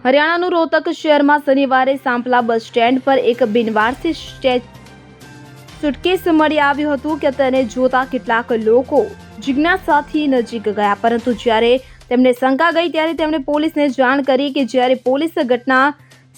હરિયાણાનું રોહતક શહેરમાં શનિવારે સાંપલા bus stand પર એક બિનવારસી સુટકેસ મળી આવ્યું હતું કે તેને જોતા કેટલાક લોકો જિજ્ઞાસાથી નજીક ગયા, પરંતુ જ્યારે તેમને શંકા ગઈ ત્યારે તેમણે પોલીસને જાણ કરી કે જ્યારે પોલીસ ઘટના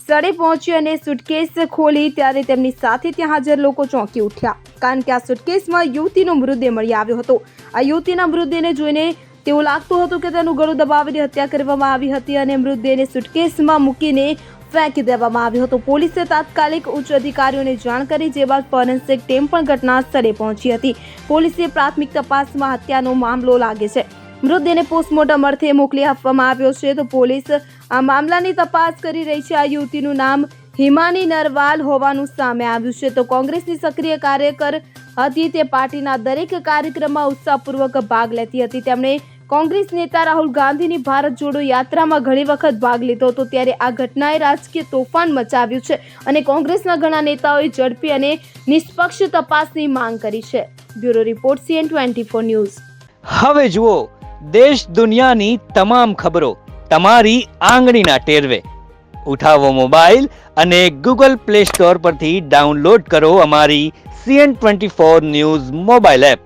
સ્થળે પહોંચી અને સુટકેસ ખોલી ત્યારે તેમની સાથે ત્યાં હાજર લોકો ચોંકી ઉઠ્યા, કારણ કે આ સુટકેસમાં યુવતીનો મૃતદેહ મળી આવ્યો હતો। આ યુવતીના મૃતદેહને જોઈને તેવું લાગતું હતું કે તેનું ગળું દબાવીને હત્યા કરવામાં આવી હતી અને મૃતદેહને સુટકેસમાં મૂકીને ફેંકી દેવામાં આવ્યો હતો। પોલીસે તાત્કાલિક ઉચ્ચ અધિકારીઓને જાણ કરી, જે બાદ ફોરેન્સિક ટીમ પણ ઘટના સ્થળે પહોંચી હતી। પોલીસે પ્રાથમિક તપાસમાં હત્યાનો મામલો લાગે છે। મૃતદેહને પોસ્ટમોર્ટમ અર્થે મોકલી આપવામાં આવ્યો છે, તો પોલીસ આ મામલાની તપાસ કરી રહી છે। આ યુવતીનું નામ હિમાની નરવાલ હોવાનું સામે આવ્યું છે, તો કોંગ્રેસની સક્રિય કાર્યકર હતી। તે પાર્ટીના દરેક કાર્યક્રમમાં ઉત્સાહપૂર્વક ભાગ લેતી હતી। તેમણે કોંગ્રેસ નેતા રાહુલ ગાંધીની ભારત જોડો યાત્રામાં ઘણી વખત ભાગ લીધો હતો, ત્યારે આ ઘટનાએ રાજકીય તોફાન મચાવ્યું છે અને કોંગ્રેસના ઘણા નેતાઓએ ઝડપી અને નિષ્પક્ષ તપાસની માંગ કરી છે। Bureau report CN24 news. હવે જુઓ દેશ દુનિયાની તમામ ખબરો તમારી આંગળીના ટેરવે। ઉઠાવો મોબાઈલ અને Google Play Store પરથી ડાઉનલોડ કરો અમારી CN24 ન્યૂઝ મોબાઈલ એપ।